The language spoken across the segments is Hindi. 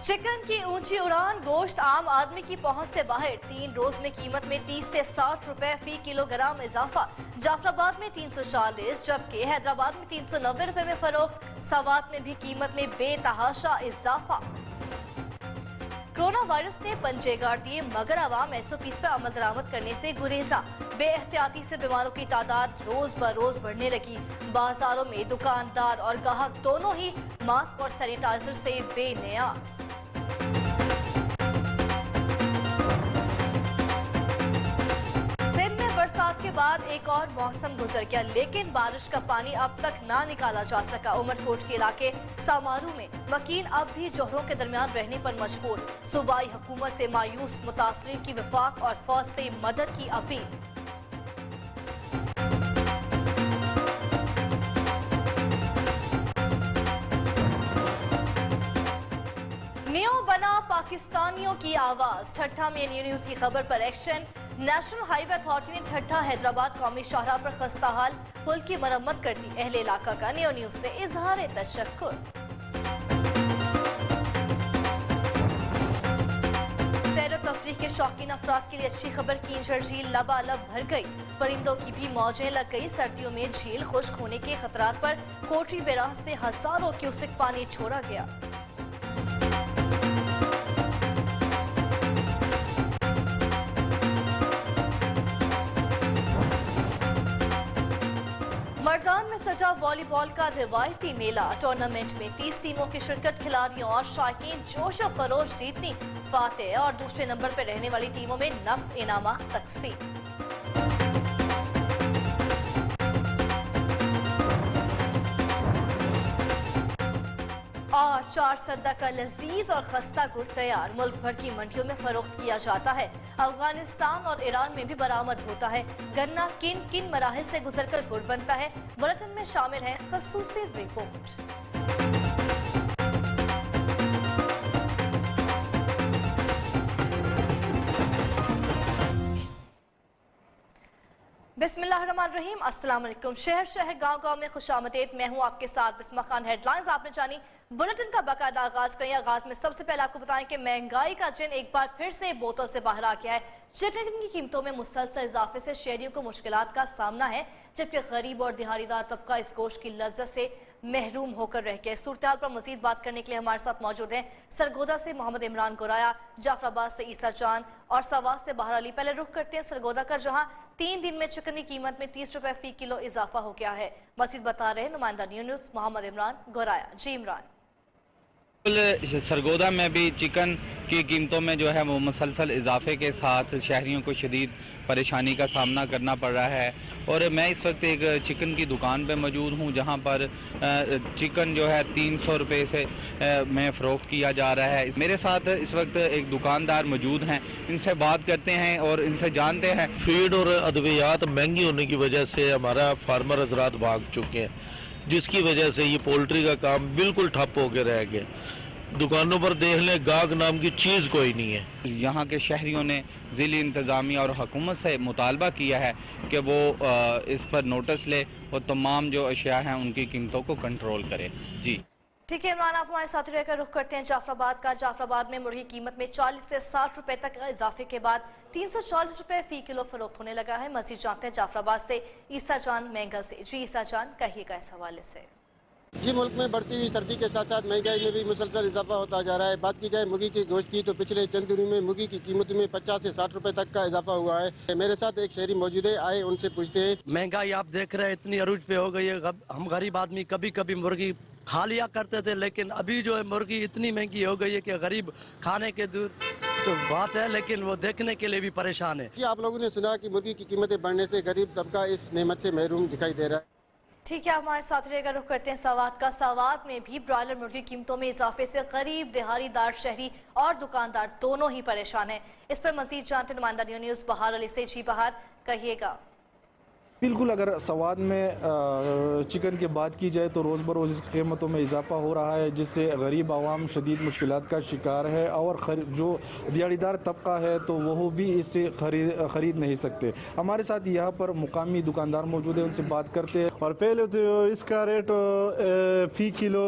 चिकन की ऊंची उड़ान, गोश्त आम आदमी की पहुंच से बाहर। 3 रोज में कीमत में 30 से 60 रुपए फी किलोग्राम इजाफा। जाफराबाद में 340 जबकि हैदराबाद में 390 रुपए में फरोख्त। सवात में भी कीमत में बेतहाशा इजाफा। कोरोना वायरस ने पंजे गाड़ दिए मगर आवाम SOPs पर अमल दरामद करने से गुरेजा। बेएहतियाती से बीमारों की तादाद रोज बरोज बढ़ने लगी। बाजारों में दुकानदार और ग्राहक दोनों ही मास्क और सैनिटाइजर से बेनियाज। बरसात के बाद एक और मौसम गुजर गया लेकिन बारिश का पानी अब तक ना निकाला जा सका। उमरकोट के इलाके सामारू में मकीन अब भी जोहरों के दरमियान रहने पर मजबूर। सूबाई हुकूमत से मायूस मुतासरीन की वफाक और फौज से मदद की अपील। न्यू बना पाकिस्तानियों की आवाज। ठट्ठा में न्यूज की खबर पर एक्शन। नेशनल हाईवे अथॉरिटी ने ठट्ठा हैदराबाद कौमी शाहराह पर खस्ता हाल पुल की मरम्मत कर दी। अहले इलाका का न्यूज से इजहार तशक्कुर। सैर तफरीह के शौकीन अफराद के लिए अच्छी खबर की झील लबालब भर गई। परिंदों की भी मौजें लग गई। सर्दियों में झील खुश्क होने के खतरात पर कोटरी बैराज से हजारों क्यूसेक पानी छोड़ा गया। मर्दान में सजा वॉलीबॉल का रिवायती मेला। टूर्नामेंट में 30 टीमों की शिरकत। खिलाड़ियों और शायकीन जोश और खरोश जीतनी। फातेह और दूसरे नंबर पर रहने वाली टीमों में नकद इनामा तकसीम। और 4 सद्दा का लजीज और खस्ता गुड़ तैयार। मुल्क भर की मंडियों में फरोख्त किया जाता है। अफगानिस्तान और ईरान में भी बरामद होता है। गन्ना किन किन मराहिल से गुजरकर गुड़ बनता है, बुलेटिन में शामिल है खसूसी रिपोर्ट। बिस्मिल्लाहिर्रहमानिर्रहीम। अस्सलाम वालेकुम। शहर शहर गांव गांव में खुशामदीद। मैं हूं आपके साथ बिस्मा खान। हेडलाइंस आपने जानी। बुलेटिन का बाकायदा आगाज करें। आगाज में सबसे पहले आपको बताएं कि महंगाई का जिन एक बार फिर से बोतल से बाहर आ गया है। चिकन की कीमतों में मुसलसल इजाफे से शहरियों को मुश्किलात का सामना है जबकि गरीब और दिहाड़ीदार तबका इस गोश्त की लज्जत से महरूम होकर रह गए। सूरत पर मजीद बात करने के लिए हमारे साथ मौजूद हैं सरगोदा से मोहम्मद इमरान गोराया, जाफराबाद से ईसा जान और सवात से बहर अली। पहले रुख करते हैं सरगोदा का, जहां 3 दिन में चिकन की कीमत में 30 रुपए फी किलो इजाफा हो गया है। मजीद बता रहे हैं नुमाइंदा न्यूज़ मोहम्मद इमरान गोराया। जी इमरान। सरगोदा में भी चिकन की कीमतों में जो है वो मुसलसल इजाफे के साथ शहरियों को शदीद परेशानी का सामना करना पड़ रहा है। और मैं इस वक्त एक चिकन की दुकान पे मौजूद हूँ जहाँ पर चिकन जो है 300 रुपये से में फ़रोख्त किया जा रहा है। मेरे साथ इस वक्त एक दुकानदार मौजूद हैं, इनसे बात करते हैं और इनसे जानते हैं। फीड और अद्वियात महंगी होने की वजह से हमारा फार्मर हजरात भाग चुके हैं, जिसकी वजह से ये पोल्ट्री का काम बिल्कुल ठप होकर रह गया। दुकानों पर देख लें, गाहक नाम की चीज़ कोई नहीं है। यहाँ के शहरियों ने ज़िली इंतज़ामिया और हुकूमत से मुतालबा किया है कि वो इस पर नोटिस ले और तमाम जो अशिया हैं उनकी कीमतों को कंट्रोल करे। जी ठीक है इमरान, आप हमारे साथी रहकर रुख करते हैं जाफराबाद का। जाफराबाद में मुर्गी कीमत में 40 से 60 रुपए तक इजाफे के बाद 340 रुपए फी किलो फरोख्त होने लगा है। मजीद जानते हैं जाफराबाद से ईसा जान महंगा से। जी ईसा जान, कहिएगा इस हवाले से। जी मुल्क में बढ़ती हुई सर्दी के साथ साथ महंगाई में भी मुसलसल इजाफा होता जा रहा है। बात की जाए मुर्गी के गोश्त की तो पिछले चंद दिनों में मुर्गी की कीमत में 50 से 60 रुपए तक का इजाफा हुआ है। मेरे साथ एक शहरी मौजूद है, आए उनसे पूछते हैं। महंगाई आप देख रहे हैं इतनी अरूज पे हो गई है। हम गरीब आदमी कभी कभी मुर्गी खा लिया करते थे, लेकिन अभी जो है मुर्गी इतनी महंगी हो गई है कि गरीब खाने के दूर तो बात है, लेकिन वो देखने के लिए भी परेशान है। जी आप लोगों ने सुना कि मुर्गी की कीमतें बढ़ने से गरीब तबका इस नेमत से महरूम दिखाई दे रहा है। ठीक है, हमारे साथ रहेगा। रुख करते हैं सवात का। सवात में भी ब्रॉयलर मुर्गी कीमतों में इजाफे से गरीब दिहाड़ीदार शहरी और दुकानदार दोनों ही परेशान हैं। इस पर मजीद जानते नुमाइंदा न्यूज़ बहार अली से। जी बहार, कहिएगा। बिल्कुल, अगर सवाद में चिकन की बात की जाए तो रोज़ बरोज़ इसकी कीमतों में इजाफा हो रहा है, जिससे गरीब आवाम शदीद मुश्किलात का शिकार है और जो दिहाड़ीदार तबका है तो वह भी इससे ख़रीद नहीं सकते। हमारे साथ यहाँ पर मुकामी दुकानदार मौजूद है, उनसे बात करते हैं। और पहले तो इसका रेट फ़ी किलो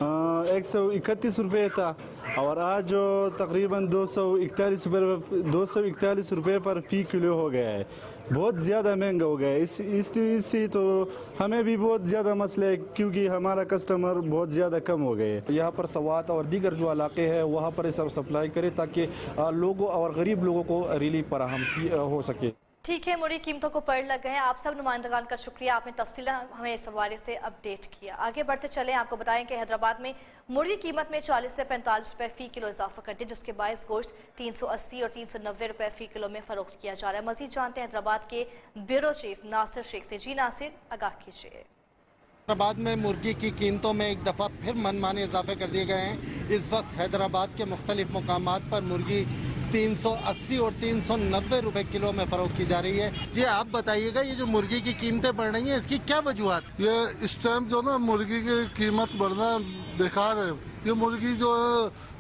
131 था और आज जो तकरीबन 241 रुपये पर फ़ी किलो हो गया है। बहुत ज़्यादा महंगा हो गया है। इस तरह से तो हमें भी बहुत ज़्यादा मसला है क्योंकि हमारा कस्टमर बहुत ज़्यादा कम हो गए। यहाँ पर सवात और दीगर जो इलाके हैं वहाँ पर सब सप्लाई करें ताकि लोगों और गरीब लोगों को रिलीफ फराहम हो सके। ठीक है, मुर्गी कीमतों को पढ़ लग गए हैं। आप सब नुमाइंदगान का शुक्रिया, आपने तफसीला हमें इस हवाले से अपडेट किया। आगे बढ़ते चले, आपको बताएं कि हैदराबाद में मुर्गी कीमत में 40 से 45 रुपए फ़ी किलो इजाफा कर दिया, जिसके बायस गोश्त 380 और 390 रुपए फ़ी किलो में फरोख्त किया जा रहा है। मजीद जानते हैं हैदराबाद के ब्यूरो चीफ नासिर शेख से। जी नासिर, आगाह कीजिए। हैदराबाद में मुर्गी की कीमतों में एक दफ़ा फिर मनमाने इजाफे कर दिए गए हैं। इस वक्त हैदराबाद के मुख्तलिफ मुकामात पर मुर्गी 380 और 390 रुपए किलो में फरोख्त की जा रही है। जी आप बताइएगा, ये जो मुर्गी की कीमतें बढ़ रही हैं इसकी क्या वजूहत? ये इस टाइम जो ना मुर्गी की कीमत बढ़ना बेकार है। ये मुर्गी जो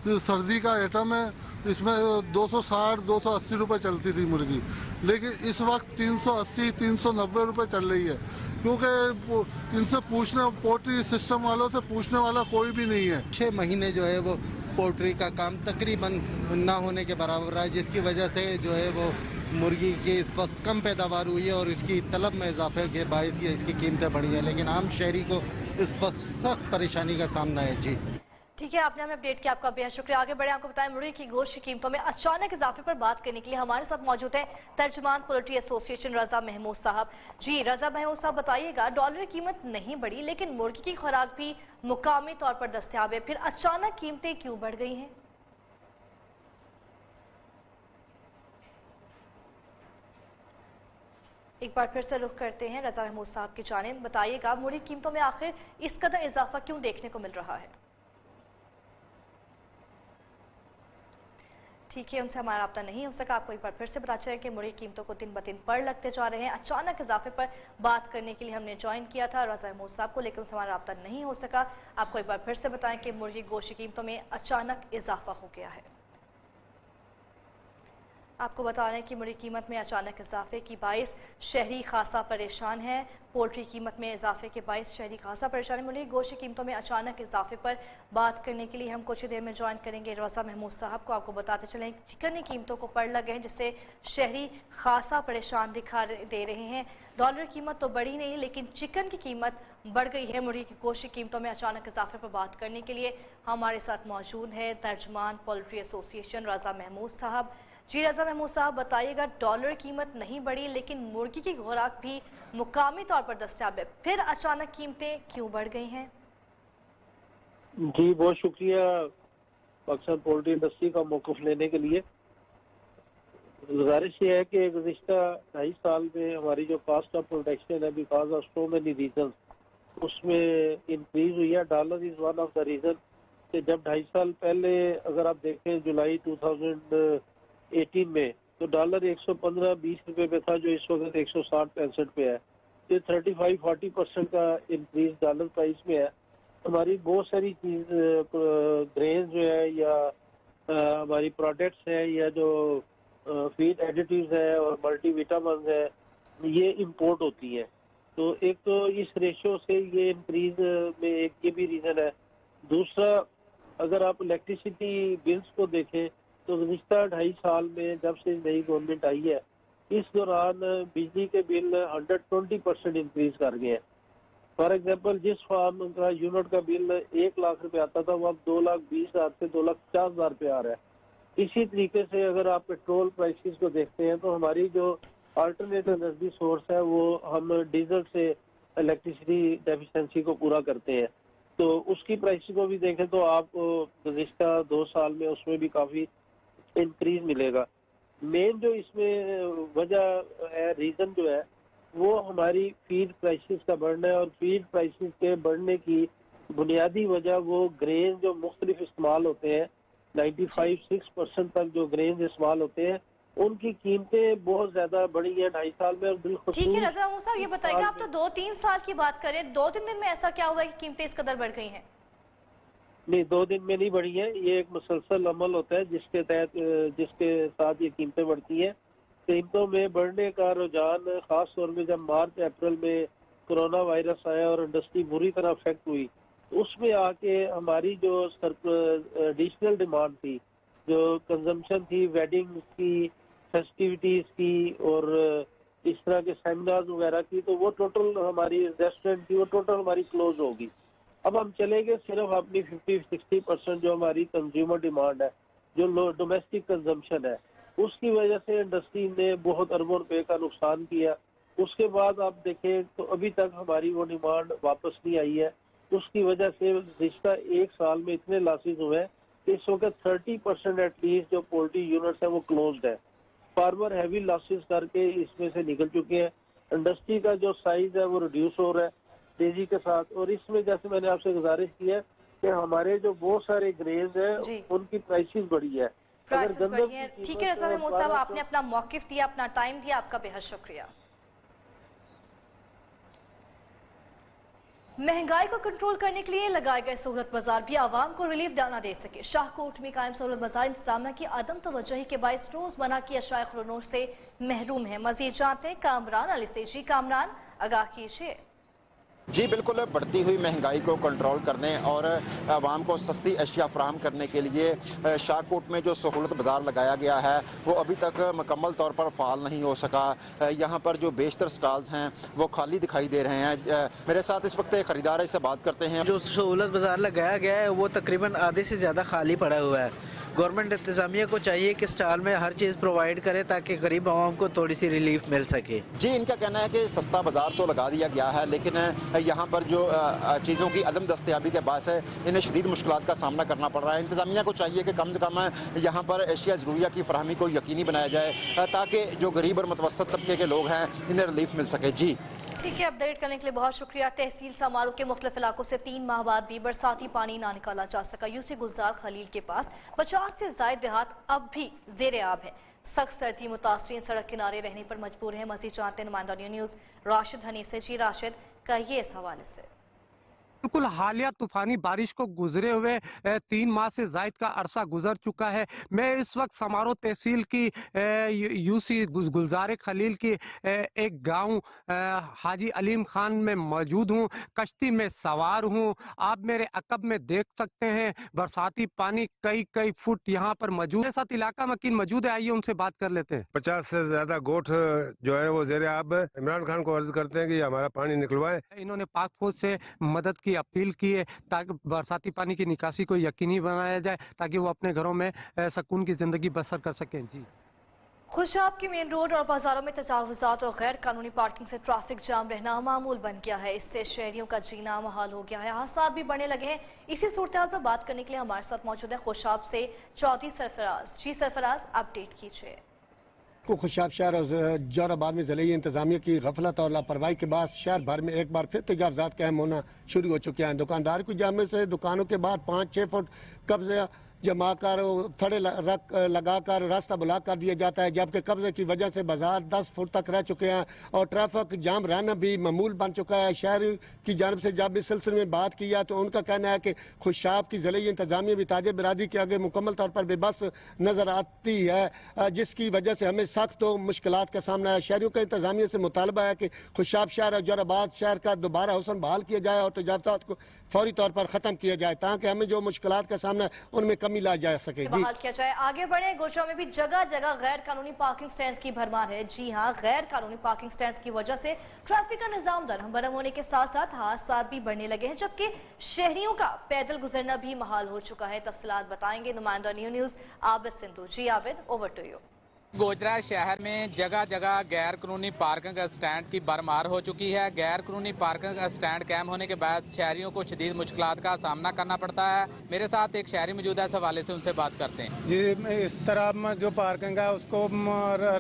है सर्दी का आइटम है, इसमें 260-280 रुपए चलती थी मुर्गी, लेकिन इस वक्त 380-390 रुपए चल रही है क्योंकि इनसे पूछने, पोल्ट्री सिस्टम वालों से पूछने वाला कोई भी नहीं है। 6 महीने जो है वो पोल्ट्री का काम तकरीबन ना होने के बराबर रहा है, जिसकी वजह से जो है वो मुर्गी की इस वक्त कम पैदावार हुई है और इसकी तलब में इजाफे के बायस इसकी कीमतें बढ़ी हैं, लेकिन आम शहरी को इस वक्त सख्त परेशानी का सामना है। जी ठीक है, आपने हमें अपडेट किया, आपका बेहद शुक्रिया। आगे बढ़े, आपको बताएं मुर्गी की गोश्त की कीमतों में अचानक इजाफे पर बात करने के लिए हमारे साथ मौजूद है तर्जुमान पोल्ट्री एसोसिएशन रजा महमूद साहब। जी रजा महमूद साहब, बताइएगा, डॉलर की कीमत नहीं बढ़ी लेकिन मुर्गी की खुराक भी मुकामी तौर पर दस्तयाब है, फिर अचानक कीमतें क्यों बढ़ गई हैं? एक बार फिर से रुख करते हैं रजा महमूद साहब की जानिब। बताइएगा, मुर्गी कीमतों में आखिर इस कदर इजाफा क्यों देखने को मिल रहा है? ठीक है, उनसे हमारा रब्ता नहीं हो सका। आपको एक बार फिर से बता चले कि मुर्गी कीमतों को दिन ब दिन बढ़ लगते जा रहे हैं। अचानक इजाफे पर बात करने के लिए हमने ज्वाइन किया था रजा महमूद साहब को, लेकिन उनसे हमारा रब्ता नहीं हो सका। आपको एक बार फिर से बताएं कि मुर्गी गोश्त की कीमतों में अचानक इजाफा हो गया है। आपको बता रहे हैं कि मुर्गी कीमत में अचानक इजाफे की बाइस शहरी खासा परेशान है। पोल्ट्री कीमत में इजाफे के बाइस शहरी खासा परेशान है। मुर्गी गोश्त की कीमतों में अचानक इजाफे पर बात करने के लिए हम कुछ ही देर में ज्वाइन करेंगे रजा महमूद साहब को। आपको बताते चलें, चिकन की कीमतों को पढ़ लगे हैं, जिससे शहरी खासा परेशान दिखा दे रहे हैं। डॉलर कीमत तो बढ़ी नहीं लेकिन चिकन की कीमत बढ़ गई है। मुर्गी की गोश्त की कीमतों में अचानक इजाफे पर बात करने के लिए हमारे साथ मौजूद है तर्जुमान पोल्ट्री एसोसिएशन रजा महमूद साहब। जी रजा महमूद साहब, बताइएगा, डॉलर कीमत नहीं बढ़ी लेकिन मुर्गी की खुराक भी मुकामी तौर पर दस्तयाब है, फिर अचानक कीमतें क्यों बढ़ गई हैं? जी बहुत शुक्रिया पाकिस्तान पोल्ट्री इंडस्ट्री का मौक़िफ़ लेने के लिए। गुजारिश ये है कि गुज़िश्ता 2.5 साल में हमारी जो कास्ट ऑफ प्रोडक्शन है because of so many reason उसमें इंक्रीज हुई है। Dollar is one of the reason कि जब 2.5 साल पहले अगर आप देखें जुलाई 2018 में तो डॉलर 115-20 रुपए पे था, जो इस वक्त 160-65 पे है। ये 35-40% का इंक्रीज डॉलर प्राइस में है। हमारी बहुत सारी चीज ग्रेन जो है या हमारी प्रोडक्ट्स हैं या जो फीड एडिटिव्स है और मल्टीविटामिन है, ये इंपोर्ट होती हैं। तो एक तो इस रेशो से ये इंक्रीज में एक ये भी रीज़न है। दूसरा, अगर आप इलेक्ट्रिसिटी बिल्स को देखें तो गुज़िश्ता 2.5 साल में जब से नई गवर्नमेंट आई है इस दौरान बिजली के बिल 120% इंक्रीज कर गए हैं। फॉर एग्जांपल, जिस फार्म का यूनिट का बिल 1 लाख रुपए आता था वो अब 2,20,000 से 2,50,000 रुपए आ रहा है। इसी तरीके से अगर आप पेट्रोल प्राइसेस को देखते हैं तो हमारी जो अल्टरनेटिव एनर्जी सोर्स है वो हम डीजल से इलेक्ट्रिसिटी डेफिशिएंसी को पूरा करते हैं, तो उसकी प्राइस को भी देखें तो आपको गुज़िश्ता 2 साल में उसमें भी काफ़ी इंक्रीज मिलेगा। मेन जो इसमें वजह है, रीज़न जो है वो हमारी फीड प्राइसेस का बढ़ना है, और फीड प्राइसेस के बढ़ने की बुनियादी वजह वो ग्रेन जो मुख्तलिफ इस्तेमाल होते हैं, 95-6% तक जो ग्रेन इस्तेमाल होते हैं उनकी कीमतें बहुत ज्यादा बढ़ी हैं 2.5 साल में। और ठीक है रजा महमूद साहब, ये बताइए, आप तो 2-3 साल की बात करें, 2-3 दिन में ऐसा क्या हुआ है कि कीमतें इस कदर बढ़ गई हैं? नहीं, 2 दिन में नहीं बढ़ी है, ये एक मुसलसल अमल होता है जिसके तहत जिसके साथ ये कीमतें बढ़ती हैं। कीमतों में बढ़ने का रुझान खास तौर में जब मार्च अप्रैल में कोरोना वायरस आया और इंडस्ट्री बुरी तरह अफेक्ट हुई उसमें आके हमारी जो एडिशनल डिमांड थी, जो कंजम्पशन थी वेडिंग की, फेस्टिविटीज की और इस तरह के सेमिनार्स वगैरह की, तो वो टोटल हमारी रेस्टोरेंट की वो टोटल हमारी क्लोज होगी। अब हम चलेंगे सिर्फ अपनी 50-60% जो हमारी कंज्यूमर डिमांड है, जो डोमेस्टिक कंजम्पशन है, उसकी वजह से इंडस्ट्री ने बहुत अरबों रुपए का नुकसान किया। उसके बाद आप देखें तो अभी तक हमारी वो डिमांड वापस नहीं आई है। उसकी वजह से पिछला 1 साल में इतने लॉसेज हुए हैं कि इस वक्त 30% एटलीस्ट जो पोल्ट्री यूनिट्स है वो क्लोज्ड है। फार्मर हैवी लॉसेज करके इसमें से निकल चुके हैं। इंडस्ट्री का जो साइज है वो रिड्यूस हो रहा है तेजी के साथ, और इसमें जैसे मैंने आपसे गुजारिश की है कि हमारे जो बहुत सारे ग्रेन्स हैं उनकी प्राइसेस बढ़ी है। प्राइसेस बढ़ी है। ठीक है रज़ा महमूद साहब, आपने अपना मौकिफ दिया, अपना टाइम दिया, आपका बेहद शुक्रिया। महंगाई को कंट्रोल करने के लिए लगाए गए सहूलत बाजार भी आवाम को रिलीफ ना दे सके। शाहकोट में कायम सहूलत बाजार इंतजामिया की अदम तवज्जुही के बायस रोजमर्रा की अशाए खुरनूर से महरूम है। मजीद जानते हैं कामरान अली से। जी कामरान, आगाह कीजिए। जी बिल्कुल, बढ़ती हुई महंगाई को कंट्रोल करने और आवाम को सस्ती अशिया फराहम करने के लिए शाहकोट में जो सहूलत बाज़ार लगाया गया है वो अभी तक मुकम्मल तौर पर फ़ाल नहीं हो सका। यहाँ पर जो बेशतर स्टॉल्स हैं वो खाली दिखाई दे रहे हैं। मेरे साथ इस वक्त खरीदार इससे बात करते हैं। जो सहूलत बाज़ार लगाया गया है वो तकरीबन आधे से ज़्यादा खाली पड़ा हुआ है। गवर्नमेंट इंतजामिया को चाहिए कि स्टॉल में हर चीज़ प्रोवाइड करे ताकि गरीब आवाम को थोड़ी सी रिलीफ मिल सके। जी, इनका कहना है कि सस्ता बाजार तो लगा दिया गया है, लेकिन यहाँ पर जो चीज़ों की अदम दस्तयाबी के बायस है इन्हें शदीद मुश्किलात का सामना करना पड़ रहा है। इंतजामिया को चाहिए कि कम से कम यहाँ पर एशिया ज़रूरिया की फराहमी को यकीनी बनाया जाए ताकि जो गरीब और मुतवस्सित तबके के लोग हैं इन्हें रिलीफ मिल सके। जी ठीक है, अपडेट करने के लिए बहुत शुक्रिया। तहसील समारोह के मुख्तलिफ इलाकों से 3 माह बाद भी बरसाती पानी ना निकाला जा सका। यूसी गुलजार खलील के पास 50 से ज़ायद देहात अब भी ज़ेरे आब है। सख्त सर्दी मुतासरीन सड़क किनारे रहने पर मजबूर है। मज़ीद जानते हैं नुमाइंदा न्यूज़ राशिद हनीफ से। जी राशिद, कहिए इस हवाले से। बिल्कुल, हालिया तूफानी बारिश को गुजरे हुए 3 माह से जायद का अरसा गुजर चुका है। मैं इस वक्त समारोह तहसील की यूसी गुलजार खलील की एक गांव हाजी अलीम खान में मौजूद हूं। कश्ती में सवार हूं। आप मेरे अकब में देख सकते हैं बरसाती पानी कई फुट यहाँ पर मौजूद है। साथ इलाका मकीन मौजूद है, आइए उनसे बात कर लेते हैं। 50 से ज्यादा गोठ जो है वो ज़ेरे आब। इमरान खान को अर्ज करते हैं कि हमारा पानी निकलवाए। इन्होंने पाक फौज से मदद की अपील की है ताकि बरसाती पानी की निकासी को यकीनी बनाया जाए ताकि वो अपने घरों में सुकून की जिंदगी बसर कर सकें। जी, खुशाब की मेन रोड और बाजारों में तजावुजात और गैर कानूनी पार्किंग से ट्रैफिक जाम रहना मामूल बन गया है। इससे शहरियों का जीना मुहाल हो गया है। हादसात भी बढ़ने लगे हैं। इसी सूरत पर बात करने के लिए हमारे साथ मौजूद है खुशाब से चौधरी सरफराज। जी सरफराज, अपडेट कीजिए। खुशाब शहर और जोराबाद में ज़िले इंतजामिया की गफलत और लापरवाही के बाद शहर भर में एक बार फिर तजावजात कायम होना शुरू हो चुके हैं। दुकानदार की जामे से दुकानों के बाद 5-6 फुट कब्जे जमा कर थड़े लगा कर रास्ता ब्लॉक कर दिया जाता है, जबकि कब्जे की वजह से बाजार 10 फुट तक रह चुके हैं और ट्रैफिक जाम रहना भी मामूल बन चुका है। शहर की जानब से जब इस सिलसिले में बात किया तो उनका कहना है कि खुशाब की ज़िले इंतजामिया भी ताजे बिरादरी के आगे मुकम्मल तौर पर बेबस नज़र आती है, जिसकी वजह से हमें सख्त मुश्किलात का सामना है। शहरियों का इंतजामिया से मुतालबा है कि खुशाब शहर और जोराबाद शहर का दोबारा हुसन बहाल किया जाए और तजावजात को फौरी तौर पर ख़त्म किया जाए ताकि हमें जो मुश्किलात का सामना है उनमें कमी ला जा सके। बहाल किया जाए। आगे बढ़े, गोशा में भी जगह जगह गैर कानूनी पार्किंग स्टैंड की भरमार है। जी हाँ, गैर कानूनी पार्किंग स्टैंड की वजह से ट्रैफिक का निजाम दरहम बरहम होने के साथ साथ हादसात भी बढ़ने लगे हैं, जबकि शहरियों का पैदल गुजरना भी महाल हो चुका है। तफसीलात बताएंगे नुमाइंदा न्यूज़ आबिद सिंधु। जी Abid, over to you. Gojra शहर में जगह जगह गैर कानूनी पार्किंग स्टैंड की भरमार हो चुकी है। गैर कानूनी पार्किंग स्टैंड कायम होने के बाद शहरियों को शदीद मुश्किलात का सामना करना पड़ता है। मेरे साथ एक शहरी मौजूद है, इस हवाले से उनसे बात करते हैं। जी, इस तरह जो पार्किंग है उसको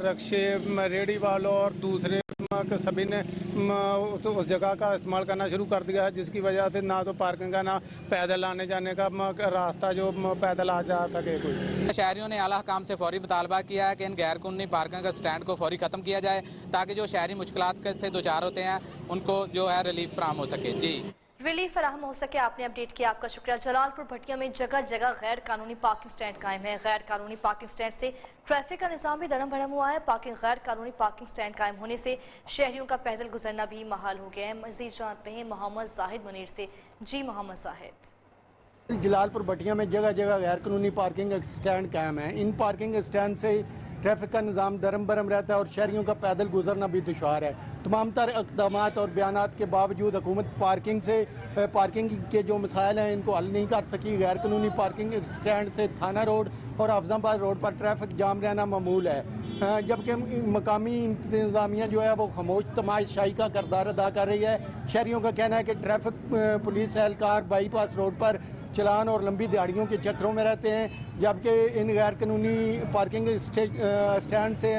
रक्शे, रेडी वालों और दूसरे सभी ने उस जगह का इस्तेमाल करना शुरू कर दिया है, जिसकी वजह से ना तो पार्किंग का ना पैदल आने जाने का रास्ता जो पैदल आ जा सके कोई। शहरियों ने आला हुकाम से फौरी मुतालबा किया है कि इन गैर कानूनी पार्किंग स्टैंड को फौरी ख़त्म किया जाए ताकि जो शहरी मुश्किलात से दो चार होते हैं उनको जो है रिलीफ फराहम हो सके। जी रिलीफ फराहम हो सके आपने अपडेट किया, आपका शुक्रिया। जलालपुर भटिया में जगह जगह गैर कानूनी पार्किंग स्टैंड कायम है। गैर कानूनी पार्किंग स्टैंड से ट्रैफिक का निजाम भी धड़म भड़म हुआ है। गैर कानूनी पार्किंग स्टैंड कायम होने से शहरियों का पैदल गुजरना भी महाल हो गया है। मजीद जानते हैं मोहम्मद जाहिद मुनीर से। जी मोहम्मद जाहिद। जलालपुर भटिया में जगह जगह गैर कानूनी पार्किंग स्टैंड कायम है। इन पार्किंग स्टैंड से ट्रैफिक का निज़ाम दरम बरम रहता है और शहरियों का पैदल गुजरना भी दुश्वार है। तमाम तर इक़दाम और बयानात के बावजूद हुकूमत पार्किंग के जो मसाइल हैं इनको हल नहीं कर सकी। गैर कानूनी पार्किंग स्टैंड से थाना रोड और अफजाबाद रोड पर ट्रैफिक जाम रहना मामूल है, जबकि मकामी इंतज़ामिया जो है वो खामोश तमाशाई का किरदार अदा कर रही है। शहरियों का कहना है कि ट्रैफिक पुलिस एहलकार बाईपास रोड पर चलान और लंबी दिहाड़ियों के चक्रों में रहते हैं, जबकि इन गैर कानूनी पार्किंग स्टैंड से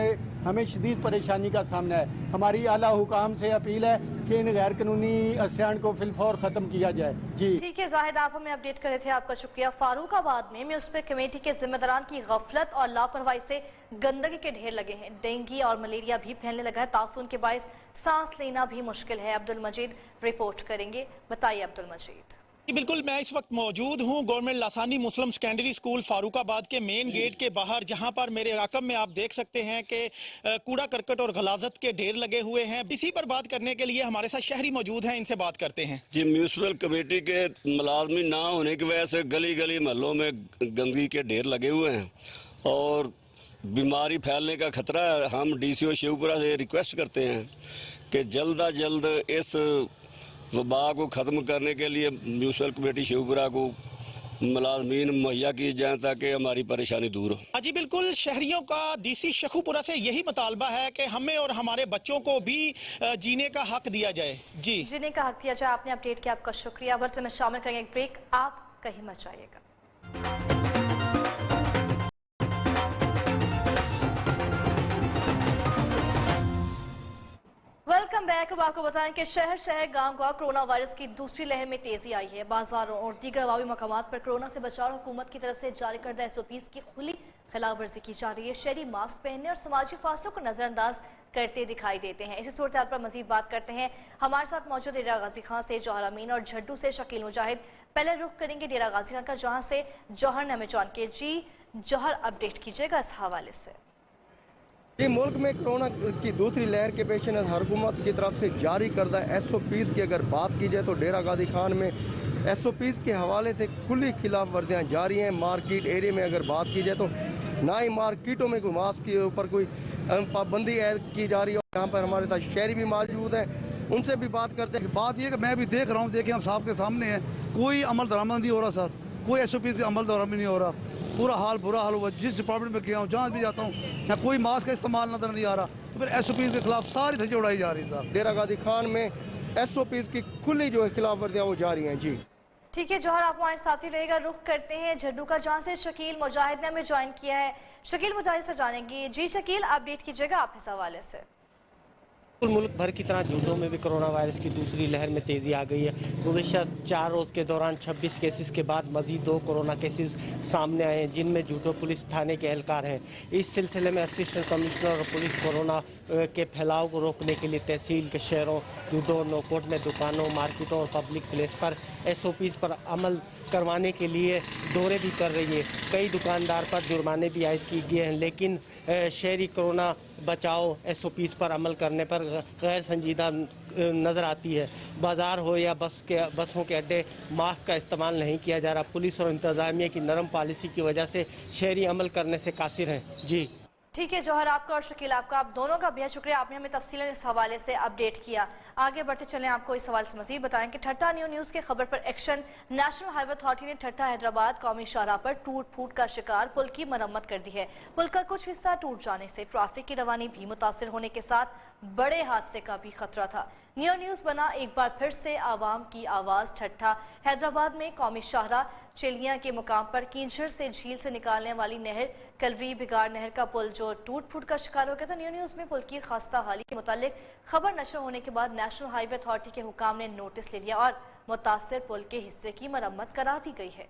हमें शदीद परेशानी का सामना है। हमारी आला हुकाम से अपील है कि इन गैर कानूनी स्टैंड को फिलफौर ख़त्म किया जाए। जी ठीक है जाहिद, आप हमें अपडेट कर रहे थे, आपका शुक्रिया। फारूकाबाद में म्यूनिसिपल कमेटी के जिम्मेदारान की गफलत और लापरवाही से गंदगी के ढेर लगे हैं। डेंगू और मलेरिया भी फैलने लगा है। ताफून के बायस सांस लेना भी मुश्किल है। अब्दुल मजीद रिपोर्ट करेंगे, बताइए अब्दुल मजीद। बिल्कुल, मैं इस वक्त मौजूद हूं गवर्नमेंट लासानी मुस्लिम सेकेंडरी स्कूल फारूकाबाद के मेन गेट के बाहर, जहां पर मेरे रकम में आप देख सकते हैं कि कूड़ा करकट और गलाजत के ढेर लगे हुए हैं। इसी पर बात करने के लिए हमारे साथ शहरी मौजूद हैं, इनसे बात करते हैं। जी, म्यूनिसिपल कमेटी के मुलाजमी ना होने की वजह से गली गली महलों में गंदगी के ढेर लगे हुए हैं और बीमारी फैलने का खतरा है। हम DCO शिवपुरा से रिक्वेस्ट करते हैं कि जल्द अज जल्द इस वबा को ख़त्म करने के लिए म्यूनिसिपल कमेटी शिवपुरा को मुलाजमीन मुहैया की जाए ताकि हमारी परेशानी दूर हो। जी बिल्कुल, शहरियों का DC शेखुपुरा से यही मुतालबा है कि हमें और हमारे बच्चों को भी जीने का हक दिया जाए। जी, जीने का हक दिया जाए। आपने अपडेट किया, आपका शुक्रिया। बर्तन में शामिल करेंगे एक ब्रेक, आप कहीं मत जाइएगा। Welcome back. अब आपको बताएं कि शहर शहर गांव गांव कोरोना वायरस की दूसरी लहर में तेजी आई है। बाजारों और दीगर अवामी मकामात पर कोरोना से बचाव हुकूमत की तरफ से जारी करदा SOPs की खुली खिलाफ वर्जी की जा रही है। शहरी मास्क पहनने और समाजी फासलों को नजरअंदाज करते दिखाई देते हैं। इसी सूरत पर मजीद बात करते हैं। हमारे साथ मौजूद डेरा गाजी खां से जौहर अमीन और झड्डू से शकील मुजाहिद। पहले रुख करेंगे डेरा गाजी खां का, जहाँ से जौहर ने हमें जॉन के। जी जौहर, अपडेट कीजिएगा इस हवाले से। मुल्क में कोरोना की दूसरी लहर के पेश नज़र हुकूमत की तरफ से जारी करदा SOPs की अगर बात की जाए तो डेरा गाजी खान में SOPs के हवाले से खुली खिलाफ वर्जियाँ जारी हैं। मार्केट एरिया में अगर बात की जाए तो ना ही मार्केटों में कोई मास्क के ऊपर कोई पाबंदी ऐड की जा रही है। यहाँ पर हमारे साथ शहरी भी मौजूद हैं, उनसे भी बात करते हैं। बात यह कि मैं भी देख रहा हूँ, देखें हम साहब के सामने हैं, कोई अमल दरामद नहीं हो रहा सर, कोई SOPs का अमल दरामद नहीं हो रहा। पूरा हाल बुरा हाल हुआ। जिस डिपार्टमेंट में गया हूँ, जहाँ भी जाता हूँ, यहाँ कोई मास्क का इस्तेमाल नजर नहीं आ रहा। तो फिर SOPs के खिलाफ सारी धज्जियां उड़ाई जा रही है साहब। डेरा गाजी खान में SOPs की खुली जो है खिलाफ वर्जियाँ वो जारी हैं। जी ठीक है जौहर, आप हमारे साथ ही रहेगा। रुख करते हैं झड्डू का, जहाँ से शकील मुजाहिद ने हमें ज्वाइन किया है। शकील मुजाहिद से जानेंगे। जी शकील, अपडेट कीजिएगा आप इस हवाले से। मुल्क भर की तरह जूडो में भी कोरोना वायरस की दूसरी लहर में तेज़ी आ गई है। गुज़िश्ता 4 रोज़ के दौरान 26 केसेस के बाद मज़ीद 2 कोरोना केसेस सामने आए हैं, जिनमें जूडो पुलिस थाने के एहलकार हैं। इस सिलसिले में असिस्टेंट कमिश्नर और पुलिस कोरोना के फैलाव को रोकने के लिए तहसील के शहरों जूडो नौकोट में दुकानों, मार्केटों और पब्लिक प्लेस पर SOPs पर अमल करवाने के लिए दौरे भी कर रही है। कई दुकानदार पर जुर्माने भी आयद किए गए हैं, लेकिन शहरी कोरोना बचाओ SOPs पर अमल करने पर गैर संजीदा नज़र आती है। बाज़ार हो या बसों के अड्डे, मास्क का इस्तेमाल नहीं किया जा रहा। पुलिस और इंतज़ामिया की नरम पॉलिसी की वजह से शहरी अमल करने से कासिर हैं। जी ठीक है जौहर, आपका और शकील आपका, आप दोनों का बेहद शुक्रिया, आपने हमें तफसीलन इस हवाले से अपडेट किया। आगे बढ़ते चलें, आपको इस हवाले से मजीद बताएं कि ठट्टा न्यूज़ के खबर पर एक्शन। नेशनल हाईवे अथॉरिटी ने ठट्टा हैदराबाद कौमी शाहराह पर टूट फूट का शिकार पुल की मरम्मत कर दी है। पुल का कुछ हिस्सा टूट जाने से ट्रैफिक की रवानी भी मुतासिर होने के साथ बड़े हादसे का भी खतरा था। न्यूज़ बना एक बार फिर से आवाम की आवाज़। ठट्टा हैदराबाद में कौमी शाहराह चिलिया के मुकाम पर कींझर से झील से निकालने वाली नहर कलवी बिगाड़ नहर का पुल जो टूट फूट का शिकार हो गया था। न्यूज़ में पुल की खस्ता हाली के मुतालिक खबर नशर होने के बाद नेशनल हाईवे अथॉरिटी के हुकाम ने नोटिस ले लिया और मुतासिर पुल के हिस्से की मरम्मत करा दी गई है।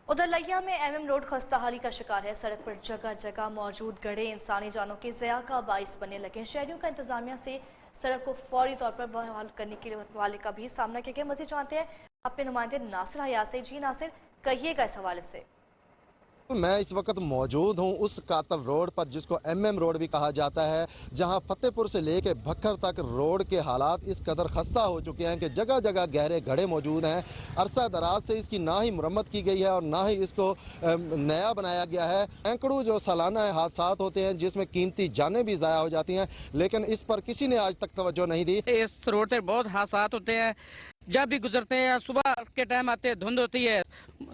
उधर लिया में MM रोड खस्ताहाली का शिकार है। सड़क पर जगह जगह मौजूद गड्ढे इंसानी जानों के ज़िया का बाइस बनने लगे। शहरियों का इंतजामिया से सड़क को फौरी तौर पर बहाल करने के लिए वाले का भी सामना किया गया। मजीद जानते हैं अपने नुमाइंदे नासिर हयात से। जी नासिर, कहिएगा इस हवाले से। मैं इस वक्त मौजूद हूं उस कातल रोड पर जिसको MM रोड भी कहा जाता है, जहां फतेहपुर से लेके भक्खर तक रोड के हालात इस कदर खस्ता हो चुके हैं कि जगह जगह गहरे गड्ढे मौजूद हैं। अरसा दराज से इसकी ना ही मुरम्मत की गई है और ना ही इसको नया बनाया गया है। सैकड़ों जो सालाना हादसात होते हैं जिसमें कीमती जानें भी ज़ाया हो जाती हैं, लेकिन इस पर किसी ने आज तक तवज्जो नहीं दी। इस रोड पर बहुत हादसात होते हैं, जब भी गुजरते हैं, सुबह के टाइम आते हैं, धुंध होती है,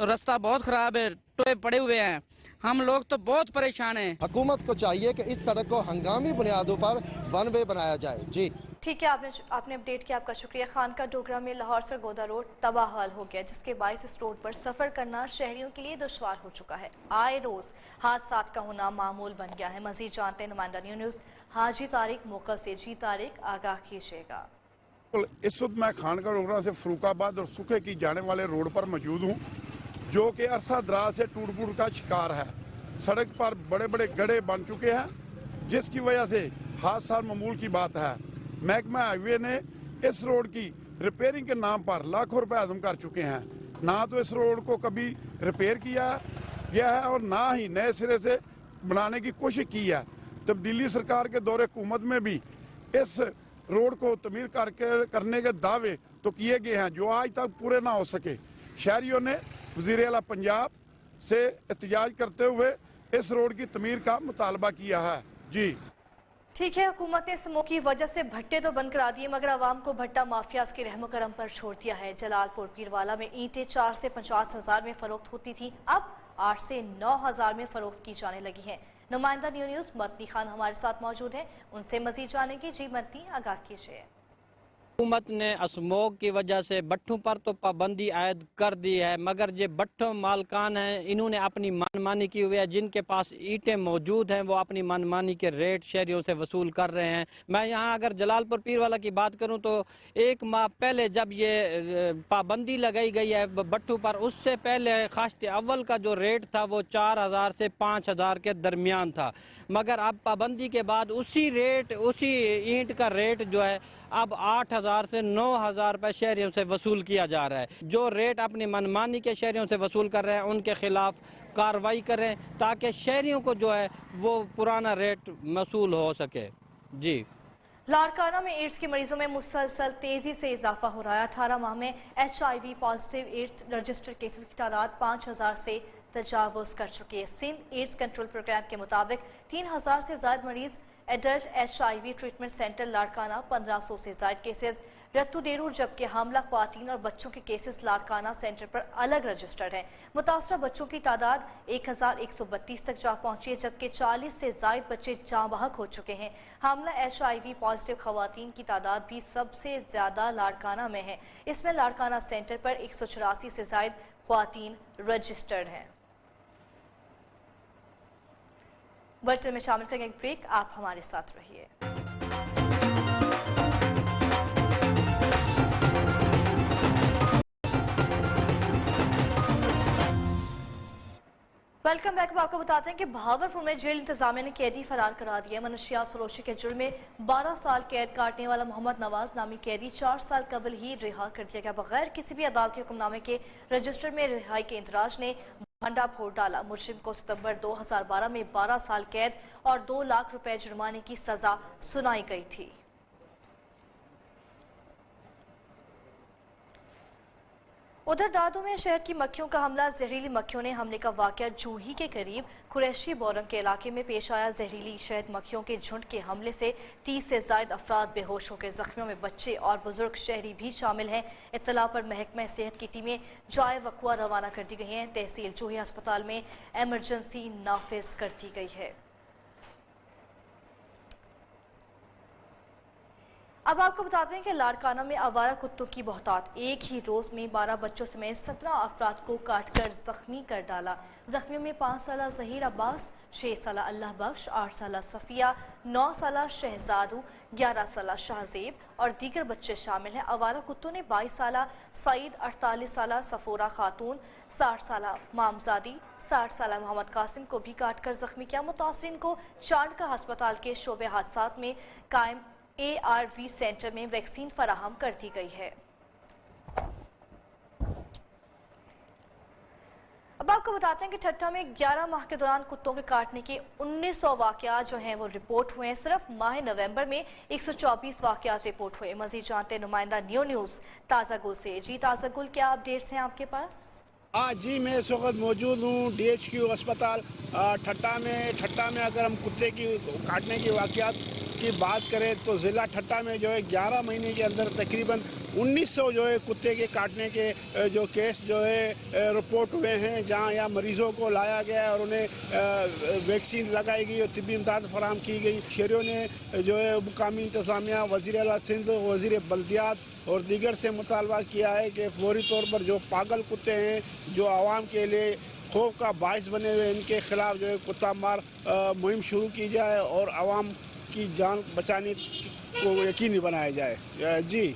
रास्ता बहुत खराब है, टोए पड़े हुए हैं, हम लोग तो बहुत परेशान हैं। हुकूमत को चाहिए कि इस सड़क को हंगामी बुनियादों पर वन वे बनाया जाए। जी ठीक है, आपने अपडेट किया, आपका शुक्रिया। खानका डोगरा में लाहौर सरगोदा रोड तबाहाल हो गया, जिसके बायस इस रोड पर सफर करना शहरियों के लिए दुश्वार हो चुका है। आए रोज हादसात का होना मामूल बन गया है। मजीद जानते हैं नुमाइंदा न्यूज़ हाजी तारिक मोकल से। जी तारिक, आगाह कीजिएगा। इस वक्त मैं खानका डोगरा से फरूखाबाद और सुखे की जाने वाले रोड पर मौजूद हूँ, जो कि अरसा दराज से टूट फूट का शिकार है। सड़क पर बड़े बड़े गड्ढे बन चुके हैं, जिसकी वजह से हादसा मामूल की बात है। महकमा हाईवे ने इस रोड की रिपेयरिंग के नाम पर लाखों रुपए हजम कर चुके हैं। ना तो इस रोड को कभी रिपेयर किया गया है और ना ही नए सिरे से बनाने की कोशिश की है। तब्दीली सरकार के दौरे हुकूमत में भी इस रोड को तमीर करने के दावे तो किए गए हैं, जो आज तक पूरे ना हो सके। शहरियों ने वज़ीर आला पंजाब से एहतजाज करते हुए इस रोड की तमीर का मुतालबा किया है। जी ठीक है, हुकूमत ने स्मोक की वजह से भट्टे तो बंद करा दिए, मगर आवाम को भट्टा माफियाज के रहमो करम पर छोड़ दिया है। जलालपुर पीरवाला में ईंटें 4 से 50 हज़ार में फरोख्त होती थी, अब 8 से 9 हज़ार में फरोख्त की जाने लगी हैं। नुमाइंदा न्यूज़ मतनी खान हमारे साथ मौजूद है, उनसे मजीद जानेंगे। जी मतनी, आगाह कीजिए। हुकूमत ने स्मोक की वजह से भट्टों पर तो पाबंदी आयद कर दी है, मगर ये भट्टों मालकान हैं, इन्होंने अपनी मनमानी की हुई है। जिनके पास ईंटें मौजूद हैं वो अपनी मनमानी के रेट शहरियों से वसूल कर रहे हैं। मैं यहाँ अगर जलालपुर पीरवाला की बात करूँ तो 1 माह पहले जब ये पाबंदी लगाई गई है भट्टों पर, उससे पहले खाश्त अव्वल का जो रेट था वो 4000 से 5000 के दरमियान था, मगर अब पाबंदी के बाद उसी ईंट का रेट जो है अब 8000 से 9000 रुपये शहरियों से वसूल किया जा रहा है। जो रेट अपनी मनमानी के शहरियों से वसूल कर रहे हैं उनके खिलाफ कार्रवाई करें, ताकि शहरियों को जो है वो पुराना रेट वसूल हो सके। जी लाड़काना में एड्स के मरीजों में मुसलसल तेजी से इजाफा हो रहा है। 18 माह में HIV positive AIDS registered cases की तादाद 5000 से तजावुज कर चुकी है। सिंध एड्स कंट्रोल प्रोग्राम के मुताबिक 3000 से ज्यादा मरीज adult HIV treatment centre Larkana, 1500 से ज्यादा केसेस रत्तू देरूर, जबकि हमला ख्वातीन और बच्चों के केसेस लाड़काना सेंटर पर अलग रजिस्टर्ड हैं। मुतासरा बच्चों की तादाद 1132 तक जा पहुंची है, जबकि 40 से ज्यादा बच्चे जाँ बहक हो चुके हैं। हमला HIV पॉजिटिव ख्वातीन की तादाद भी सबसे ज्यादा लाड़काना में है। इसमें लाड़काना सेंटर पर 184 से ज्यादा ख्वातीन रजिस्टर्ड हैं। बुलेटिन में शामिल करेंगे एक ब्रेक, आप हमारे साथ रहिए। Welcome back. आपको बताते हैं कि भावलपुर में जेल इंतजामिया ने कैदी फरार करा दिया। मनशियात फरोशी के जुर्म में 12 साल कैद काटने वाला मोहम्मद नवाज नामी कैदी 4 साल कबल ही रिहा कर दिया गया। बगैर किसी भी अदालती हुक्मनामे के रजिस्टर में रिहाई के इंतराज ने भंडा फोड़ डाला। मुजरिम को सितंबर 2012 में 12 साल कैद और 2 लाख रुपए जुर्माने की सजा सुनाई गई थी। उधर दादू में शहद की मक्खियों का हमला, जहरीली मक्खियों ने हमले का वाकया जूही के करीब कुरैशी बोरंग के इलाके में पेश आया। जहरीली शहद मक्खियों के झुंड के हमले से 30 से ज्यादा अफराद बेहोश हो गए। जख्मियों में बच्चे और बुजुर्ग शहरी भी शामिल हैं। इत्तला पर महकमा सेहत की टीमें जाए वक़्वा रवाना कर दी गई हैं। तहसील जूही अस्पताल में एमरजेंसी नाफिज कर दी गई है। अब आपको बताते हैं कि लाड़काना में आवारा कुत्तों की बहुतात, एक ही रोज में 12 बच्चों समेत 17 अफराद को काटकर जख्मी कर डाला। जख्मियों में 5 साला जहीर अब्बास, 6 साला अल्लाह बख्श, 8 साला सफिया, 9 साला शहजादू, 11 साला शाहजेब और दीगर बच्चे शामिल हैं। आवारा कुत्तों ने 22 साला सईद, 48 साला सफोरा खातून, 60 साला मामजादी, 60 साला मोहम्मद कासिम को भी काटकर जख्मी किया। मुतासरीन को चांडका अस्पताल के शोबे हादसात में कायम ARV सेंटर में वैक्सीन फराहम कर दी गई है। अब आपको बताते हैं कि ठट्टा में 11 माह के दौरान कुत्तों के काटने के 1900 वाकयात जो हैं वो रिपोर्ट हुए हैं। सिर्फ माह नवंबर में 124 वाकयात रिपोर्ट हुए। मजीद जानते हैं नुमाइंदा न्यूज़ ताज़ा गुल से। जी ताज़ा गुल, क्या अपडेट्स हैं आपके पास? हाँ जी, मैं इस वक्त मौजूद हूँ DHQ अस्पताल ठट्टा में अगर हम कुत्ते की काटने की वाकयात की बात करें तो ज़िला ठट्टा में जो है 11 महीने के अंदर तकरीबन 1900 जो है कुत्ते के काटने के जो केस जो है रिपोर्ट हुए हैं, जहाँ यहाँ मरीज़ों को लाया गया और उन्हें वैक्सीन लगाई गई और तिब्बी इमदाद फराहम की गई। शहरियों ने जो है मुकामी इंतज़ामिया, वज़ीर आला सिंध, वज़ीर बल्दियात और दीगर से मुतालबा किया है कि फौरी तौर पर जो पागल कुत्ते हैं जो आवाम के लिए खौफ का बायस बने हुए, इनके खिलाफ जो है कुत्ता मार मुहिम शुरू की जाए और आवाम की जान बचाने को यकीनी बनाया जाए। जी,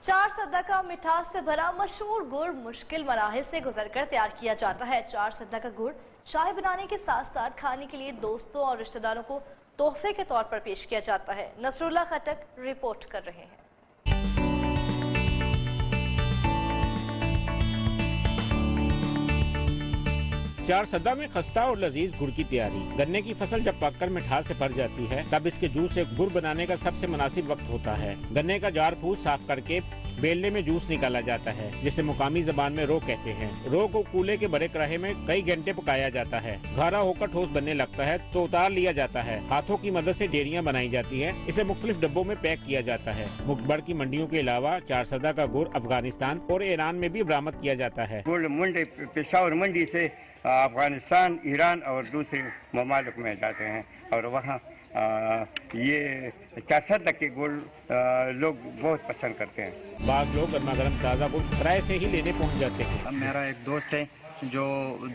चार सद्दा का मिठास से भरा मशहूर गुड़ मुश्किल मराहिल से गुजरकर तैयार किया जाता है। चार सद्दा का गुड़ चाय बनाने के साथ साथ खाने के लिए दोस्तों और रिश्तेदारों को तोहफे के तौर पर पेश किया जाता है। नसरुल्लाह खटक रिपोर्ट कर रहे हैं। चार सद्दा में खस्ता और लजीज गुड़ की तैयारी। गन्ने की फसल जब पककर मिठास से भर जाती है तब इसके जूस से गुड़ बनाने का सबसे मुनासिब वक्त होता है। गन्ने का जार फूस साफ करके बेलने में जूस निकाला जाता है, जिसे मुकामी जबान में रो कहते हैं। रो को कूले के बड़े कढ़ाई में कई घंटे पकाया जाता है। गाढ़ा होकर ठोस बनने लगता है तो उतार लिया जाता है। हाथों की मदद से डेरियां बनाई जाती हैं। इसे मुख्तलिफ डब्बों में पैक किया जाता है। मुखबर की मंडियों के अलावा चार सद्दा का गुड़ अफगानिस्तान और ईरान में भी बरामद किया जाता है। गुड़ मंडी, पेशावर मंडी से अफगानिस्तान, ईरान और दूसरे ममालिक में जाते हैं और वहाँ ये चार सद्दा के गुड़ लोग बहुत पसंद करते हैं। बाज़ लोग गर्मा गर्म ताज़ा गुड़ किराए से ही लेने पहुँच जाते हैं। मेरा एक दोस्त है जो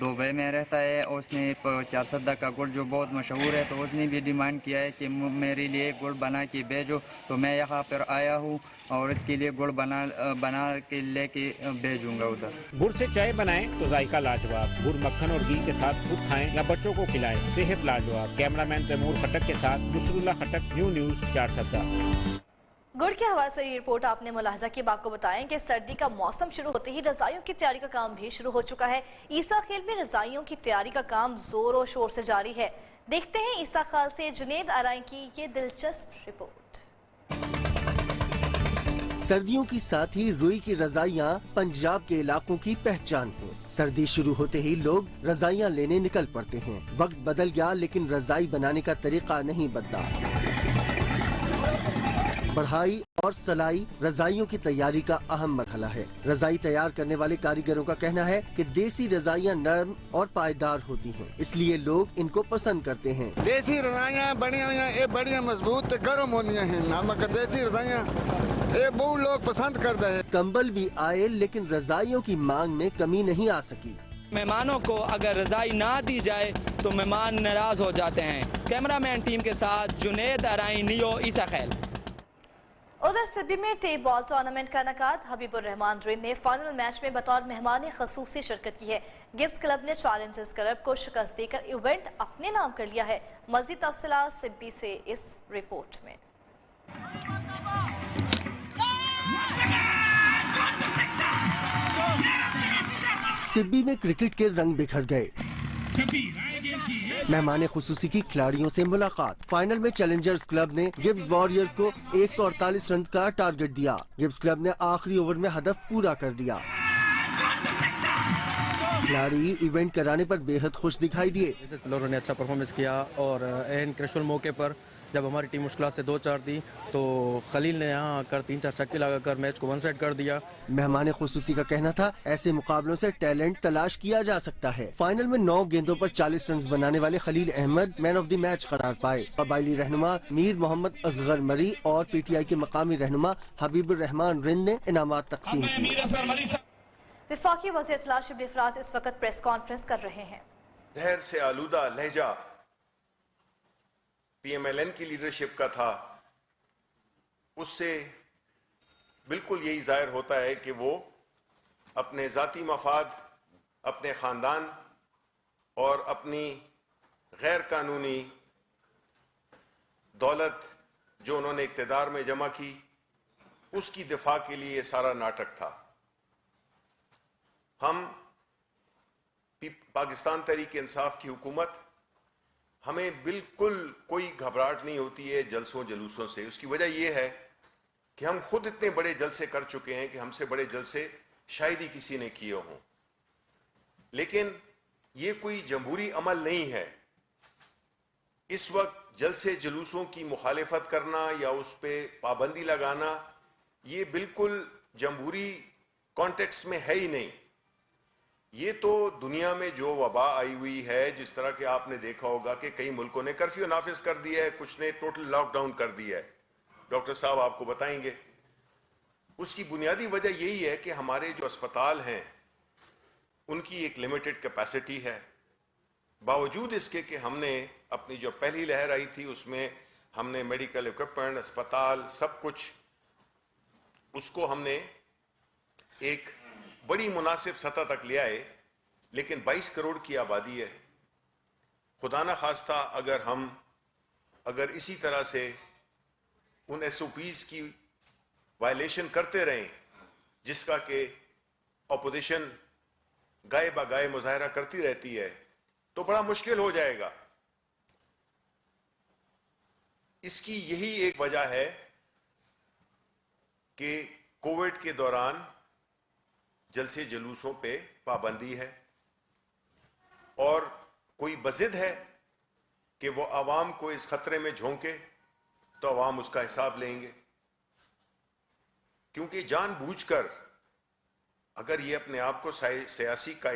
दुबई में रहता है, उसने चार सद्दा का गुड़ जो बहुत मशहूर है, तो उसने भी डिमांड किया है कि मेरे लिए गुड़ बना के भेजो। तो मैं यहाँ पर आया हूँ और इसके लिए गुड़ बना के लेके भेजूंगा उधर। गुड़ से चाय बनाएं तो जायका लाजवाब। गुड़ मक्खन और घी के साथ खुद खाएं या बच्चों को खिलाएं, सेहत लाजवाब। कैमरामैन तैमूर खटक के साथ नसरुल्लाह खटक, न्यूज़ चार सद्दा। गुड़ के हवाले से ये रिपोर्ट आपने मुलाहजा की। आपको बताएं कि सर्दी का मौसम शुरू होते ही रजाइयों की तैयारी का काम भी शुरू हो चुका है। ईसा खेल में रजाइयों की तैयारी का काम जोर और शोर से जारी है। देखते हैं ईसा खाल से जुनेद आराई की ये दिलचस्प रिपोर्ट। सर्दियों की साथ ही रुई की रजाइयाँ पंजाब के इलाकों की पहचान है। सर्दी शुरू होते ही लोग रजाइयाँ लेने निकल पड़ते हैं। वक्त बदल गया लेकिन रजाई बनाने का तरीका नहीं बदला। बढ़ाई और सलाई रजाइयों की तैयारी का अहम मरहला है। रजाई तैयार करने वाले कारीगरों का कहना है कि देसी रजाइयाँ नरम और पायदार होती हैं, इसलिए लोग इनको पसंद करते हैं। देसी रजाइयाँ बढ़िया मजबूत गर्म होनी है। नमक देसी रजाइयाँ ये बहुत लोग पसंद करते हैं। कंबल भी आए लेकिन रजाइयों की मांग में कमी नहीं आ सकी। मेहमानों को अगर रजाई ना दी जाए तो मेहमान नाराज हो जाते हैं। कैमरामैन टीम के साथ जुनेद आराई, नियो, ईसा खैल। उधर सिब्बी में टेप बॉल टूर्नामेंट का इनेकाद। हबीबुर रहमान रिन ने फाइनल मैच में बतौर मेहमान खसूसी शिरकत की है। गिब्स क्लब ने चैलेंजर्स क्लब को शिकस्त देकर इवेंट अपने नाम कर लिया है। मजीद तफसीलात सिब्बी से इस रिपोर्ट में। सिब्बी में क्रिकेट के रंग बिखर गए। मेहमान खुसूसी की खिलाड़ियों से मुलाकात। फाइनल में चैलेंजर्स क्लब ने गिब्स वॉरियर्स को 148 रन का टारगेट दिया। गिब्स क्लब ने आखिरी ओवर में हदफ पूरा कर दिया। खिलाड़ी इवेंट कराने पर बेहद खुश दिखाई दिए। लोगों ने अच्छा परफॉर्मेंस किया और एन क्रिशल मौके पर जब हमारी टीम मुश्किल से 2-4 थी तो खलील ने यहाँ आकर 3-4 छक्के लगाकर मैच को वन साइड कर दिया। मेहमान खुसूसी का कहना था ऐसे मुकाबलों से टैलेंट तलाश किया जा सकता है। फाइनल में 9 गेंदों पर 40 रन बनाने वाले Khalil Ahmed man of the match करार पाए। कबायली रहनुमा मीर मोहम्मद असगर मरी और PTI के मकामी रहनुमा हबीबुर रहमान रिन ने इनामात तकसीम किए। वफाकी वज़ीर इत्तला शिबली फराज इस वक्त प्रेस कॉन्फ्रेंस कर रहे हैं। जहर से आलूदा लहजा PMLN की लीडरशिप का था, उससे बिल्कुल यही जाहिर होता है कि वो अपने ज़ाती मफाद, अपने ख़ानदान और अपनी गैर कानूनी दौलत जो उन्होंने इक्तदार में जमा की, उसकी दिफा के लिए सारा नाटक था। हम पाकिस्तान तहरीक इंसाफ की हुकूमत, हमें बिल्कुल कोई घबराहट नहीं होती है जलसों जुलूसों से। उसकी वजह यह है कि हम खुद इतने बड़े जलसे कर चुके हैं कि हमसे बड़े जलसे शायद ही किसी ने किए हों। लेकिन ये कोई जमहूरी अमल नहीं है। इस वक्त जलसे जुलूसों की मुखालिफत करना या उस पर पाबंदी लगाना, ये बिल्कुल जमहूरी कॉन्टेक्स्ट में है ही नहीं। ये तो दुनिया में जो वबा आई हुई है, जिस तरह के आपने देखा होगा कि कई मुल्कों ने कर्फ्यू नाफिज कर दिया है, कुछ ने टोटल लॉकडाउन कर दिया है। डॉक्टर साहब आपको बताएंगे। उसकी बुनियादी वजह यही है कि हमारे जो अस्पताल हैं उनकी एक लिमिटेड कैपेसिटी है। बावजूद इसके कि हमने अपनी जो पहली लहर आई थी उसमें हमने मेडिकल इक्विपमेंट, अस्पताल, सब कुछ उसको हमने एक बड़ी मुनासिब सतह तक ले आए। लेकिन 22 करोड़ की आबादी है। खुदा ना खास्ता अगर इसी तरह से उन SOPs की वायलेशन करते रहें, जिसका कि ऑपोजिशन गाए बगाए मुजाहरा करती रहती है, तो बड़ा मुश्किल हो जाएगा। इसकी यही एक वजह है कि कोविड के दौरान जलसे जुलूसों पे पाबंदी है और कोई बजिद है कि वो आवाम को इस खतरे में झोंके तो आवाम उसका हिसाब लेंगे। क्योंकि जानबूझकर अगर ये अपने आप को सियासी का